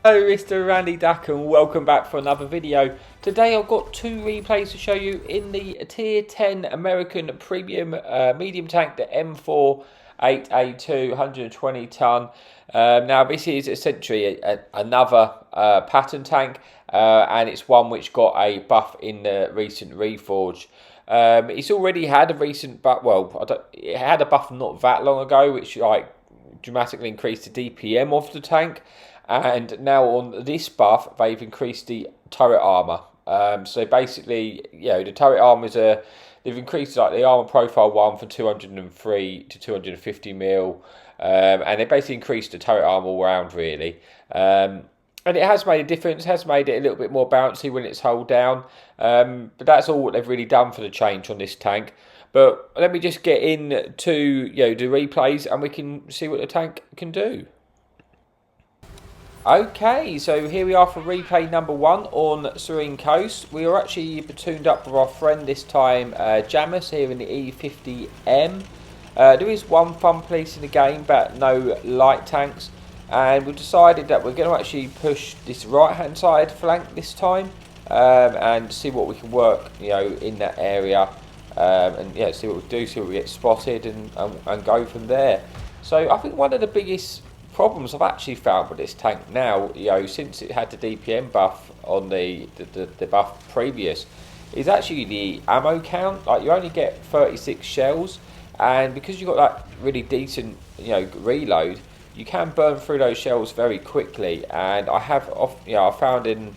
Hello, Mr. Randy Duck, and welcome back for another video. Today I've got two replays to show you in the Tier 10 American Premium Medium Tank, the M48A2 120 ton. Now this is essentially another pattern tank, and it's one which got a buff in the recent reforge. It's already had a recent buff, it had a buff not that long ago, which dramatically increased the DPM of the tank. And now on this buff, they've increased the turret armor. So basically, the turret armor they've increased like the armor profile 1 from 203 to 250 mil, and they basically increased the turret armor all round really. And it has made a difference. Has made it a little bit more bouncy when it's hulled down. But that's all they've really done for the change on this tank. But let me just get into the replays, and we can see what the tank can do. Okay, so here we are for replay number 1 on Serene Coast. We are actually platooned up with our friend this time, Jamis, here in the E50M. There is one fun police in the game, but no light tanks. And we've decided that we're going to actually push this right-hand side flank this time, and see what we can work, in that area. And see what we do, see what we get spotted, and go from there. So I think one of the biggest problems I've actually found with this tank now, since it had the DPM buff on the buff previous, is actually the ammo count. Like, you only get 36 shells, and because you've got that really decent reload, you can burn through those shells very quickly. And I have I found in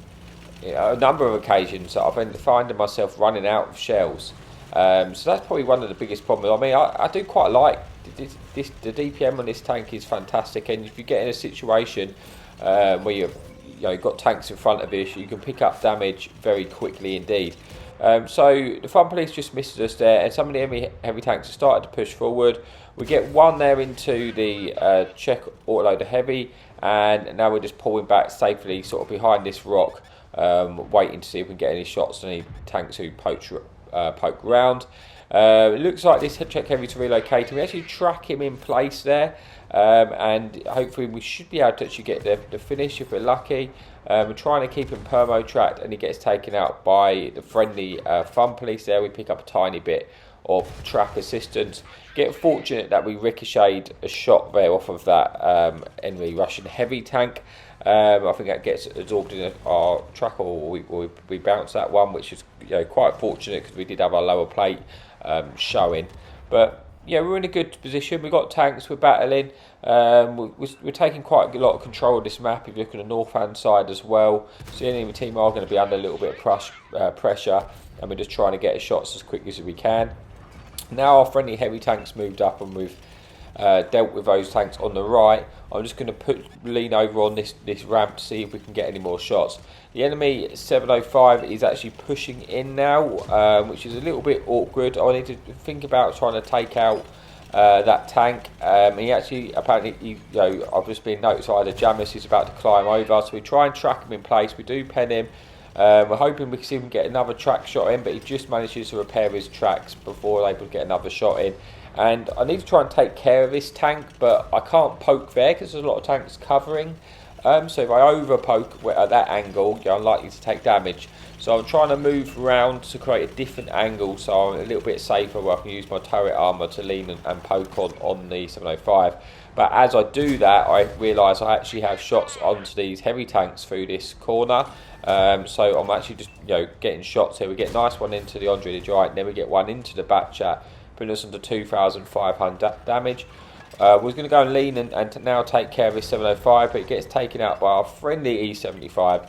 a number of occasions that I've been finding myself running out of shells. So that's probably one of the biggest problems. I mean, I do quite like the DPM on this tank is fantastic, and if you get in a situation where you've got tanks in front of you, you can pick up damage very quickly indeed. So the Fun Police just missed us there, and some of the heavy tanks have started to push forward. We get one there into the check autoloader heavy, and now we're just pulling back safely sort of behind this rock, waiting to see if we can get any shots on any tanks who poke round. It looks like this check heavy to relocate him. We actually track him in place there, and hopefully we should be able to actually get the finish if we're lucky. We're trying to keep him permo tracked, and he gets taken out by the friendly Fun Police there. We pick up a tiny bit of track assistance. Get fortunate that we ricocheted a shot there off of that enemy Russian heavy tank. I think that gets absorbed in our track, or we bounce that one, which is quite fortunate because we did have our lower plate showing. But we're in a good position. We've got tanks, we're battling. We're taking quite a lot of control of this map. If you look at the north hand side as well, so the enemy team are going to be under a little bit of pressure, and we're just trying to get shots as quick as we can. Now our friendly heavy tanks moved up, and we've dealt with those tanks on the right. I'm just going to lean over on this ramp to see if we can get any more shots. The enemy 705 is actually pushing in now, which is a little bit awkward. I need to think about trying to take out that tank. He actually, apparently, I've just been notified that Jamis is about to climb over, so we try and track him in place. We do pen him. We're hoping we can see if we can get another track shot in, but he just manages to repair his tracks before able to get another shot in. And I need to try and take care of this tank, but I can't poke there because there's a lot of tanks covering. So if I over poke at that angle, I'm likely to take damage. So I'm trying to move around to create a different angle, so I'm a little bit safer where I can use my turret armour to lean and poke on the 705. But as I do that, I realise I actually have shots onto these heavy tanks through this corner. So I'm actually just getting shots here. We get a nice one into the Andre the Giant, then we get one into the Batchat, putting us under 2,500 damage. We're going to go and lean and now take care of this 705, but it gets taken out by our friendly E75,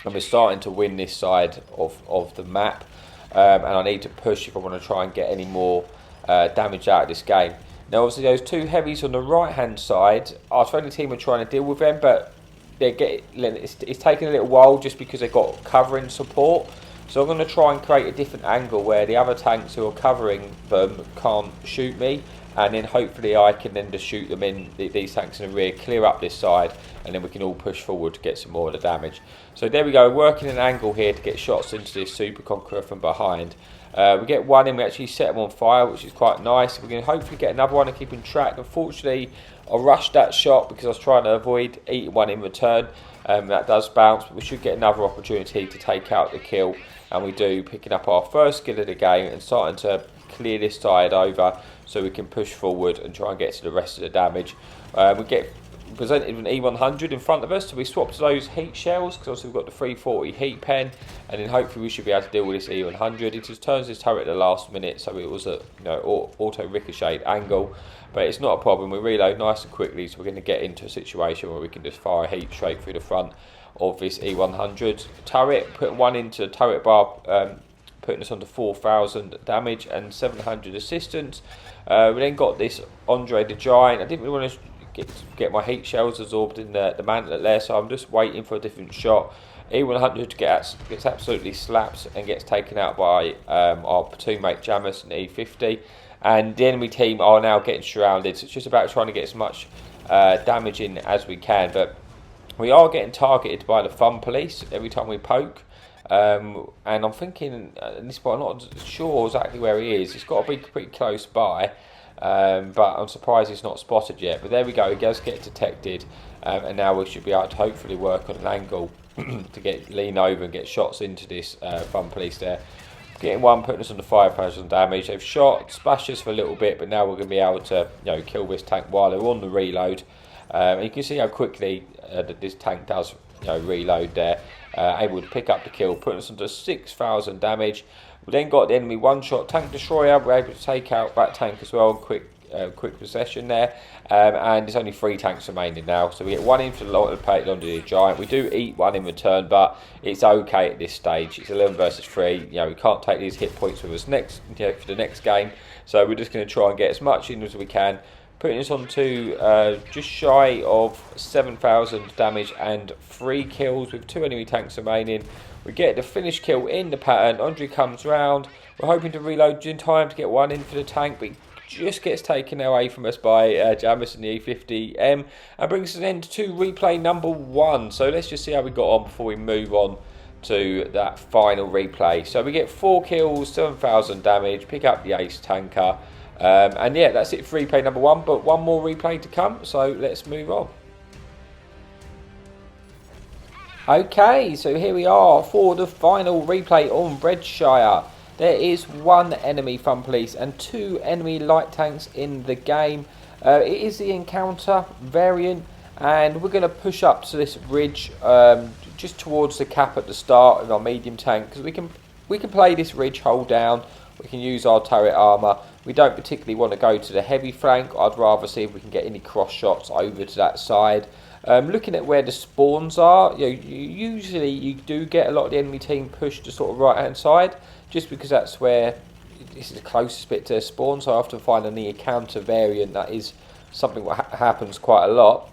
and we're starting to win this side of the map. And I need to push if I want to try and get any more damage out of this game. Now obviously those two heavies on the right hand side, our friendly team are trying to deal with them, but it's taking a little while just because they've got covering support. So I'm going to try and create a different angle where the other tanks who are covering them can't shoot me, and then hopefully I can then just shoot them in, these tanks in the rear, clear up this side, and then we can all push forward to get some more of the damage. So there we go, working an angle here to get shots into this Super Conqueror from behind. We get one in, we actually set them on fire, which is quite nice. We're going to hopefully get another one and keep in track. Unfortunately, I rushed that shot because I was trying to avoid eating one in return. That does bounce, but we should get another opportunity to take out the kill, and we do, picking up our first kill of the game and starting to clear this side over so we can push forward and try and get to the rest of the damage. We get presented with an E100 in front of us, so we swapped to those heat shells because obviously we've got the 340 heat pen, and then hopefully we should be able to deal with this E100. It just turns this turret at the last minute, so it was a auto ricochet angle, but it's not a problem. We reload nice and quickly, so we're going to get into a situation where we can just fire heat straight through the front of this E100 turret, put one into the turret bar, putting us on to 4,000 damage and 700 assistance. We then got this Andre the Giant. I didn't really want to get my heat shells absorbed in the mantlet there, so I'm just waiting for a different shot. E100 gets absolutely slapped and gets taken out by our platoon mate Jamus and E50, and the enemy team are now getting surrounded, so it's just about trying to get as much damage in as we can, but we are getting targeted by the fun police every time we poke. And I'm thinking at this point, I'm not sure exactly where he is. He's got to be pretty close by, but I'm surprised he's not spotted yet. But there we go, he does get detected, and now we should be able to hopefully work on an angle to lean over and get shots into this fun police there. Getting one, putting us on the 5,000 damage. They've shot, splashed us for a little bit, but now we're going to be able to kill this tank while they're on the reload. And you can see how quickly that this tank does reload there. Able to pick up the kill, putting us onto 6,000 damage. We then got the enemy one-shot tank destroyer. We're able to take out that tank as well. Quick possession there, and there's only 3 tanks remaining now. So we get one in for the Giant. We do eat one in return, but it's okay at this stage. It's 11 versus 3. We can't take these hit points with us next, for the next game. So we're just going to try and get as much in as we can, putting us on to just shy of 7,000 damage and 3 kills with 2 enemy tanks remaining. We get the finish kill in the pattern. Andre comes round. We're hoping to reload in time to get one in for the tank, but he just gets taken away from us by Jamus and the E50M, and brings us an end to replay number 1. So let's just see how we got on before we move on to that final replay. So we get 4 kills, 7,000 damage, pick up the ace tanker. And yeah, that's it for replay number 1, but one more replay to come, so let's move on. Okay, so here we are for the final replay on Redshire. There is 1 enemy fun police and 2 enemy light tanks in the game. It is the encounter variant, and we're going to push up to this ridge just towards the cap at the start of our medium tank, because we can play this ridge hold down. We can use our turret armour. We don't particularly want to go to the heavy flank. I'd rather see if we can get any cross shots over to that side. Looking at where the spawns are, usually you do get a lot of the enemy team pushed to sort of right hand side, just because that's where this is the closest bit to spawn. So I often find on the encounter variant that is something that happens quite a lot.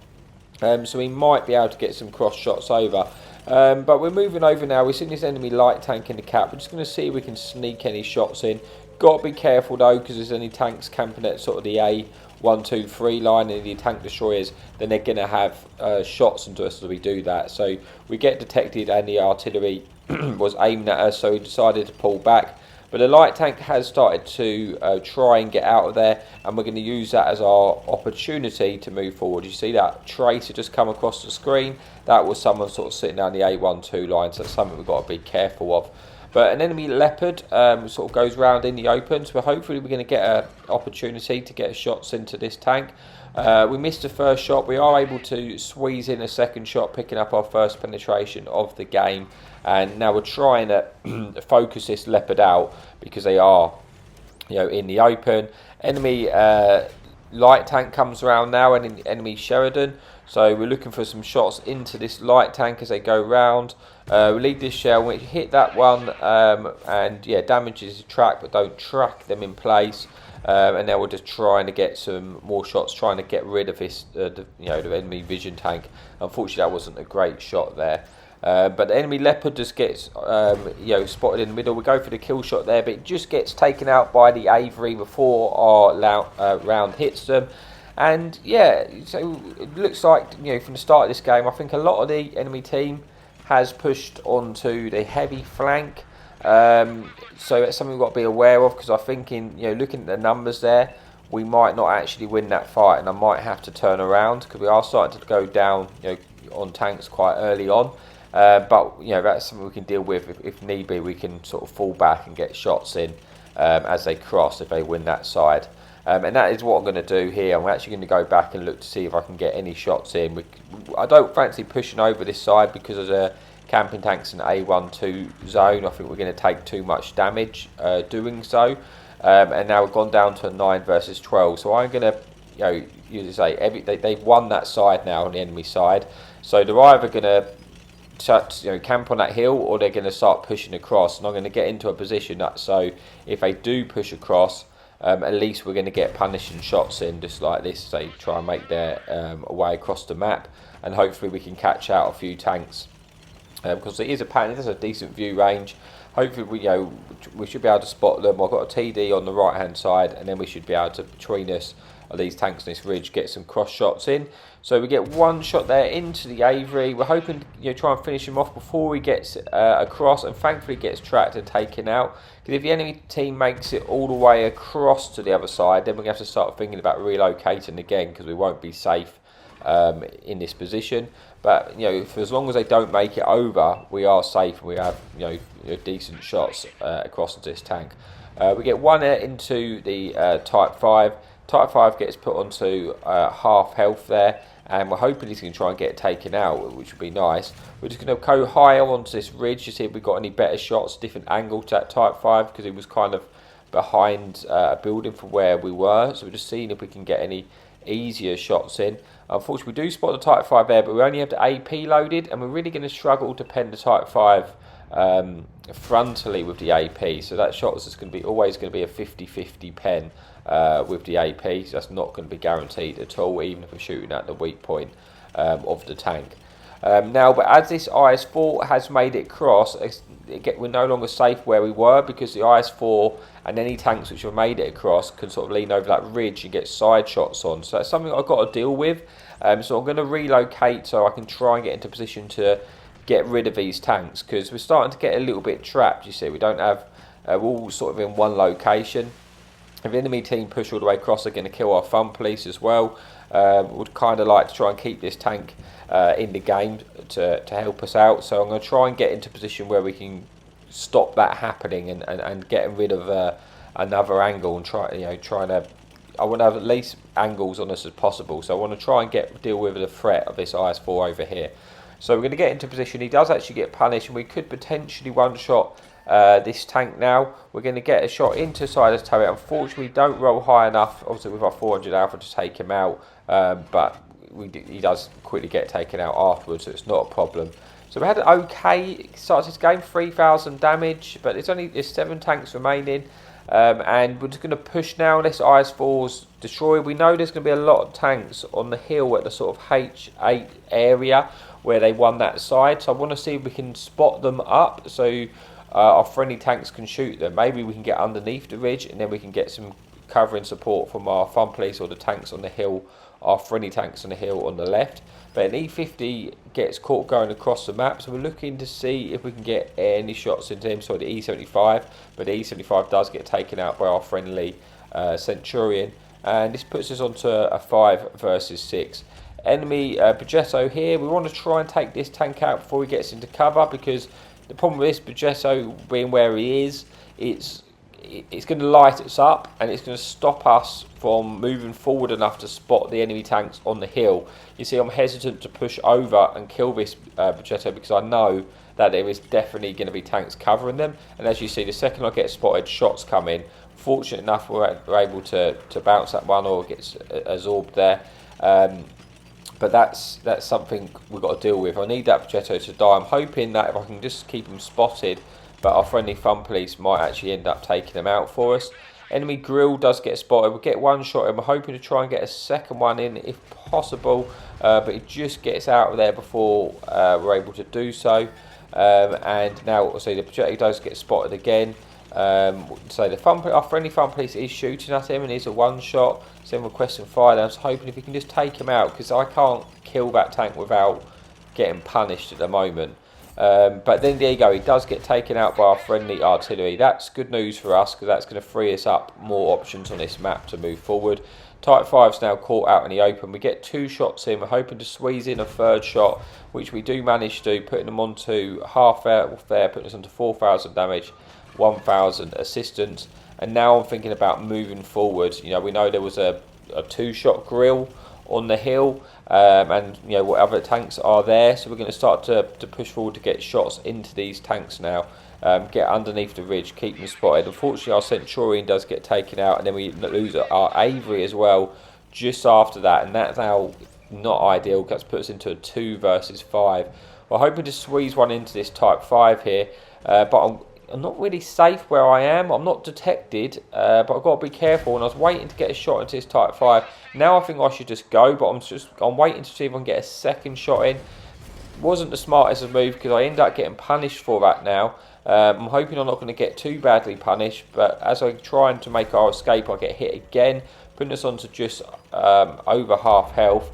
So we might be able to get some cross shots over. But we're moving over now. We've seen this enemy light tank in the cap. We're just going to see if we can sneak any shots in. Got to be careful though, because there's any tanks camping at sort of the A1, 2, 3 line, and the tank destroyers, then they're going to have shots into us as we do that. So we get detected, and the artillery was aiming at us, so we decided to pull back. But the light tank has started to try and get out of there, and we're going to use that as our opportunity to move forward. You see that tracer just come across the screen? That was someone sort of sitting down the A1, 2 line, so that's something we've got to be careful of. But an enemy leopard sort of goes round in the open, so hopefully we're going to get an opportunity to get shots into this tank. We missed the first shot. We are able to squeeze in a second shot, picking up our first penetration of the game. And now we're trying to focus this leopard out, because they are, in the open. Enemy light tank comes around now, and enemy Sheridan. So we're looking for some shots into this light tank as they go round. We lead this shell, we hit that one, and yeah, damages the track, but don't track them in place. And now we're just trying to get some more shots, trying to get rid of this, the enemy vision tank. Unfortunately, that wasn't a great shot there. But the enemy leopard just gets spotted in the middle. We go for the kill shot there, but it just gets taken out by the Avery before our round hits them. And yeah, so it looks like from the start of this game, I think a lot of the enemy team has pushed onto the heavy flank. So that's something we've got to be aware of, because I think looking at the numbers there, we might not actually win that fight, and I might have to turn around because we are starting to go down, on tanks quite early on. But that's something we can deal with if need be. We can sort of fall back and get shots in as they cross if they win that side. And that is what I'm going to do here. I'm actually going to go back and look to see if I can get any shots in. I don't fancy pushing over this side because of the camping tanks in the A1-2 zone. I think we're going to take too much damage doing so. And now we've gone down to a 9 versus 12. So I'm going to, they've won that side now on the enemy side. So they're either going to camp on that hill, or they're going to start pushing across. And I'm going to get into a position that, so if they do push across, at least we're going to get punishing shots in, just like this. They try and make their way across the map, and hopefully we can catch out a few tanks because it is apparently there's a decent view range. Hopefully we should be able to spot them. I've got a TD on the right hand side, and then we should be able to, between us, these tanks on this ridge, get some cross shots in. So we get one shot there into the Avery. We're hoping try and finish him off before he gets across, and thankfully gets tracked and taken out. Because if the enemy team makes it all the way across to the other side, then we're going to have to start thinking about relocating again, because we won't be safe in this position. But for as long as they don't make it over, we are safe, and we have decent shots across this tank. We get one into the Type 5. Type 5 gets put onto half health there, and we're hoping he's going to try and get it taken out, which would be nice. We're just going to go higher onto this ridge to see if we've got any better shots, different angle to that Type 5, because it was kind of behind a building from where we were. So we're just seeing if we can get any easier shots in. Unfortunately, we do spot the Type 5 there, but we only have the AP loaded, and we're really going to struggle to pen the Type 5 frontally with the AP. So that shot is just going to be always going to be a 50-50 pen with the AP. So that's not going to be guaranteed at all, even if we're shooting at the weak point of the tank. Now, but as this IS-4 has made it cross, we're no longer safe where we were, because the IS-4 and any tanks which have made it across can sort of lean over that ridge and get side shots on. So that's something I've got to deal with. So I'm going to relocate so I can try and get into position to get rid of these tanks, because we're starting to get a little bit trapped. You see, we don't have, we're all sort of in one location. If the enemy team push all the way across, they're going to kill our fun police as well. Would kind of like to try and keep this tank in the game to help us out. So I'm going to try and get into position where we can stop that happening and getting rid of another angle, and trying to. I want to have at least angles on us as possible. So I want to try and deal with the threat of this IS-4 over here. So we're going to get into position. He does actually get punished, and we could potentially one-shot this tank now. We're going to get a shot into side of the turret. Unfortunately, we don't roll high enough, obviously with our 400 alpha, to take him out. But he does quickly get taken out afterwards, so it's not a problem. So we had an okay start to this game, 3,000 damage, but there's 7 tanks remaining. And we're just going to push now unless IS-4's destroyed. We know there's going to be a lot of tanks on the hill at the sort of H8 area where they won that side. So I want to see if we can spot them up so our friendly tanks can shoot them. Maybe we can get underneath the ridge, and then we can get some covering support from our fun police or the tanks on the hill, our friendly tanks on the hill on the left. But an E50 gets caught going across the map, so we're looking to see if we can get any shots into him. So the E75, but the E75 does get taken out by our friendly Centurion, and this puts us onto a 5 versus 6. Enemy Progetto here. We want to try and take this tank out before he gets into cover, because the problem with this Progetto being where he is, it's going to light us up, and it's going to stop us from moving forward enough to spot the enemy tanks on the hill. You see, I'm hesitant to push over and kill this Progetto, because I know that there is definitely going to be tanks covering them. And as you see, the second I get spotted, shots come in. Fortunate enough, we're able to bounce that one, or gets absorbed there. But that's something we've got to deal with. I need that Progetto to die. I'm hoping that if I can just keep him spotted, but our friendly fun police might actually end up taking them out for us. Enemy grill does get spotted. We'll get one shot in. We're hoping to try and get a second one in if possible, but it just gets out of there before we're able to do so. And now, so the Progetto does get spotted again. So our friendly fun police is shooting at him, and it's a one shot. So I'm requesting fire. I'm hoping if we can just take him out, because I can't kill that tank without getting punished at the moment. But then there you go, he does get taken out by our friendly artillery. That's good news for us, because that's going to free us up more options on this map to move forward. Type 5's now caught out in the open. We get 2 shots in. We're hoping to squeeze in a 3rd shot, which we do manage to, putting them onto half health there, putting us onto 4,000 damage, 1,000 assistance. And now I'm thinking about moving forward. You know, we know there was a 2-shot grill on the hill, and you know what other tanks are there, so we're going to start to push forward to get shots into these tanks now. Get underneath the ridge, keep them spotted. Unfortunately, our Centurion does get taken out, and then we lose our Avery as well just after that, and that's now not ideal. That puts us into a 2 versus 5. We're hoping to squeeze one into this Type 5 here, but I'm not really safe where I am. I'm not detected, but I've got to be careful, and I was waiting to get a shot into this Type 5. Now I think I should just go, but I'm waiting to see if I can get a 2nd shot in. Wasn't the smartest of move, because I end up getting punished for that now. I'm hoping I'm not going to get too badly punished, but as I try to make our escape, I get hit again, putting us on to just over half health,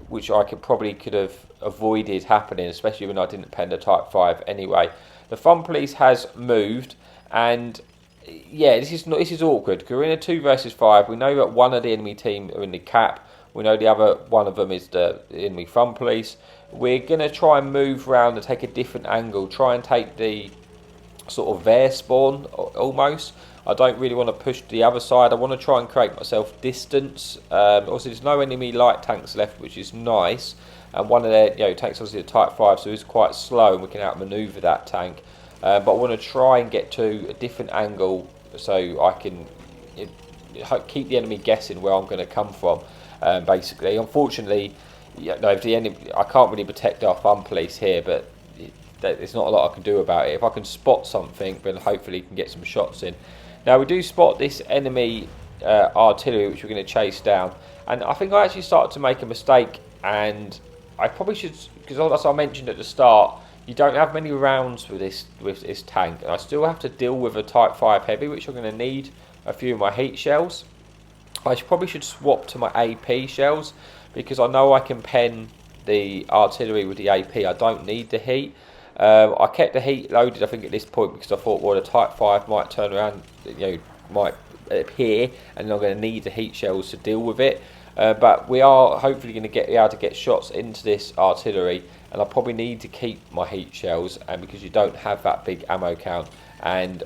which I could have avoided happening, especially when I didn't pen the Type 5 anyway. The Fun Police has moved, and yeah, this is awkward, because we're in a 2 versus 5. We know that one of the enemy team are in the cap. We know the other one of them is the enemy Fun Police. We're going to try and move around and take a different angle, try and take the sort of their spawn almost. I don't really want to push the other side. I want to try and create myself distance. Also, there's no enemy light tanks left, which is nice. And one of their tanks obviously a Type 5, so it's quite slow, and we can outmaneuver that tank. But I want to try and get to a different angle so I can keep the enemy guessing where I'm going to come from. Basically, unfortunately, if the enemy, I can't really protect our Fun Police here, but there's not a lot I can do about it. If I can spot something, then hopefully you can get some shots in. Now we do spot this enemy artillery, which we're going to chase down, and I think I actually started to make a mistake, and I probably should, because as I mentioned at the start, you don't have many rounds with this tank, and I still have to deal with a Type 5 heavy, which I'm going to need a few of my heat shells. I probably should swap to my AP shells, because I know I can pen the artillery with the AP. I don't need the heat. I kept the heat loaded, I think, at this point, because I thought, well, the Type 5 might turn around, might appear, and I'm going to need the heat shells to deal with it. But we are hopefully going to be able to get shots into this artillery, and I probably need to keep my heat shells, and because you don't have that big ammo count, and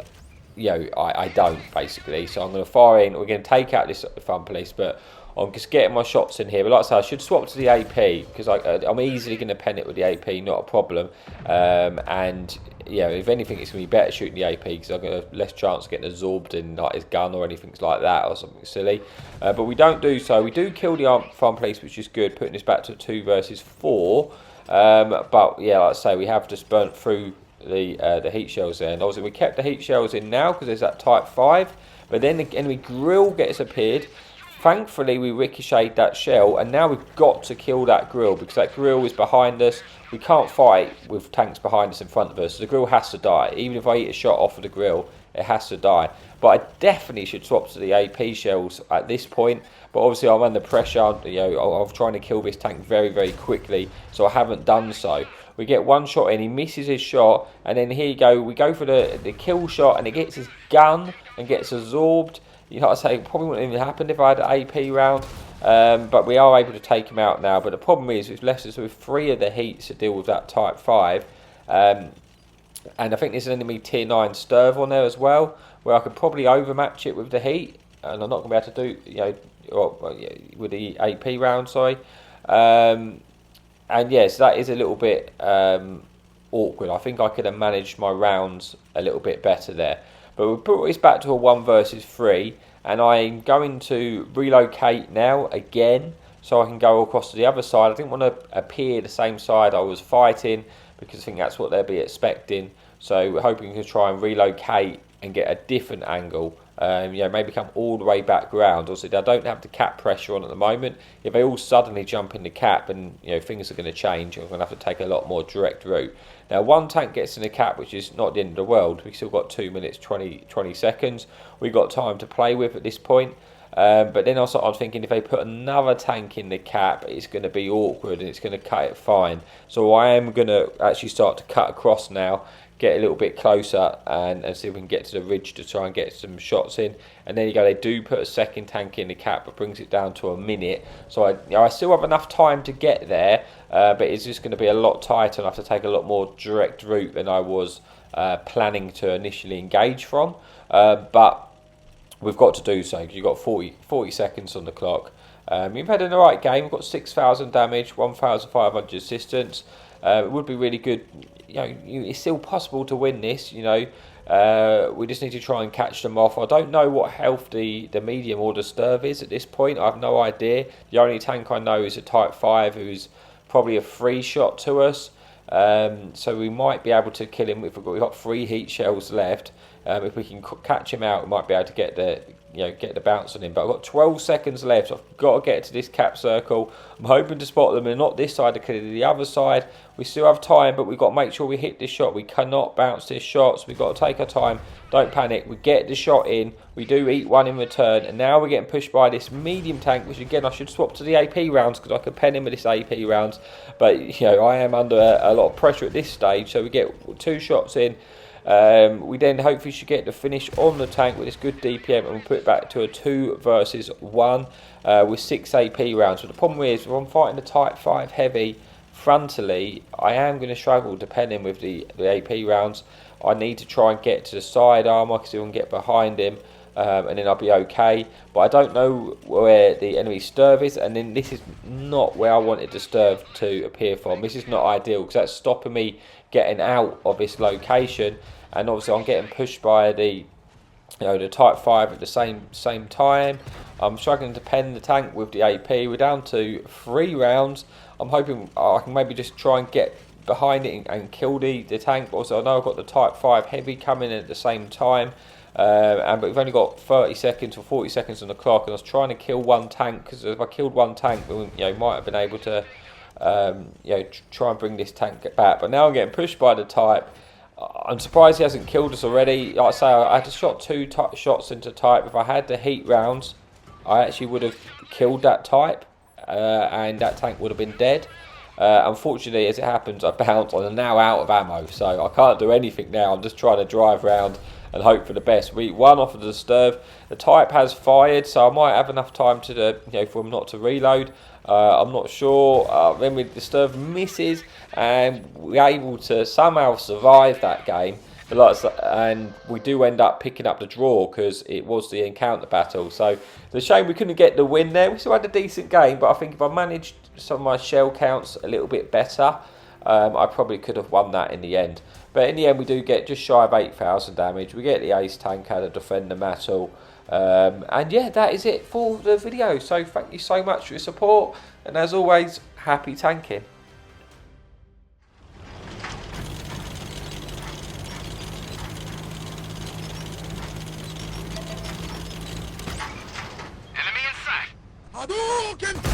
I don't, basically. So I'm going to fire in. We're going to take out this Fun Police, but I'm just getting my shots in here. But like I say, I should swap to the AP, because I'm easily going to pen it with the AP, not a problem. And if anything, it's going to be better shooting the AP, because I've got less chance of getting absorbed in like his gun or anything like that, or something silly. But we don't do so. We do kill the Fun Police, which is good, putting us back to 2 versus 4. But yeah, like I say, we have just burnt through the heat shells there, and obviously we kept the heat shells in now because there's that Type 5, but then the enemy grill gets appeared. Thankfully we ricocheted that shell, and now we've got to kill that grill, because that grill is behind us. We can't fight with tanks behind us in front of us, so the grill has to die. Even if I eat a shot off of the grill, it has to die. But I definitely should swap to the AP shells at this point, but obviously I'm under pressure. I'm trying to kill this tank very, very quickly, so I haven't done so. We get one shot in, he misses his shot, and then here you go, we go for the kill shot, and it gets his gun and gets absorbed. Like I say, it probably wouldn't even happen if I had an AP round, but we are able to take him out now. But the problem is, we've left us with 3 of the heats to deal with that Type 5, and I think there's an enemy Tier 9 Sturv on there as well, where I could probably overmatch it with the heat, and I'm not going to be able to do, with the AP round, sorry. And yes, that is a little bit awkward. I think I could have managed my rounds a little bit better there. But we'll put this back to a 1 versus 3, and I'm going to relocate now again, so I can go across to the other side. I didn't want to appear the same side I was fighting, because I think that's what they'll be expecting. So we're hoping to try and relocate and get a different angle. Maybe come all the way back round. Also, I don't have the cap pressure on at the moment. If they all suddenly jump in the cap, and things are going to change, I'm going to have to take a lot more direct route. Now, one tank gets in the cap, which is not the end of the world. We've still got 2 minutes 20 seconds. We've got time to play with at this point. But then also I'm thinking if they put another tank in the cap, it's going to be awkward and it's going to cut it fine. So I am going to actually start to cut across now, get a little bit closer and see if we can get to the ridge to try and get some shots in. And there you go, they do put a second tank in the cap, but brings it down to a minute. So I still have enough time to get there, but it's just going to be a lot tighter and I have to take a lot more direct route than I was planning to initially engage from. But we've got to do so because you've got 40 seconds on the clock. You've had an alright game. We've got 6,000 damage, 1,500 assistance. It would be really good. You know, it's still possible to win this. You know, we just need to try and catch them off. I don't know what health the medium or the Sturv is at this point. I have no idea. The only tank I know is a Type 5, who's probably a free shot to us. So we might be able to kill him if we've got 3 heat shells left. If we can catch him out, we might be able to get the bounce on him. But I've got 12 seconds left. So I've got to get to this cap circle. I'm hoping to spot them, and not this side, clearly the other side. We still have time, but we've got to make sure we hit this shot. We cannot bounce this shot, so we've got to take our time. Don't panic. We get the shot in. We do eat one in return, and now we're getting pushed by this medium tank, which again I should swap to the AP rounds because I could pen him with this AP rounds. But you know, I am under a lot of pressure at this stage, so we get 2 shots in. We then hopefully should get the finish on the tank with this good DPM, and we'll put it back to a 2 versus 1 with 6 AP rounds. But the problem is, if I'm fighting the Type 5 heavy frontally, I am going to struggle to pen him with the AP rounds. I need to try and get to the side armour because I can get behind him, and then I'll be okay. But I don't know where the enemy Sturv is, and then this is not where I wanted the Sturv to appear from. This is not ideal because that's stopping me getting out of this location, and obviously I'm getting pushed by the Type 5 at the same time. I'm struggling to pen the tank with the AP. We're down to 3 rounds. I'm hoping I can maybe just try and get behind it and kill the tank. But also I know I've got the Type 5 heavy coming in at the same time. But we've only got 30 seconds or 40 seconds on the clock, and I was trying to kill one tank because if I killed one tank, then might have been able to try and bring this tank back. But now I'm getting pushed by the Type. I'm surprised he hasn't killed us already. Like I say, I had to shot 2 shots into Type. If I had the heat rounds, I actually would have killed that Type, and that tank would have been dead. Unfortunately, as it happens, I bounced and I'm now out of ammo, so I can't do anything now. I'm just trying to drive around and hope for the best. We won off of the Sturv. The Type has fired, so I might have enough time to for him not to reload. I'm not sure. Then the Sturv misses, and we're able to somehow survive that game. And we do end up picking up the draw because it was the encounter battle. So it's a shame we couldn't get the win there. We still had a decent game, but I think if I managed some of my shell counts a little bit better, I probably could have won that in the end. But in the end, we do get just shy of 8,000 damage. We get the ace tank out of Defender Metal. And yeah, that is it for the video. So thank you so much for your support. And as always, happy tanking. Enemy in sight! Hadouken!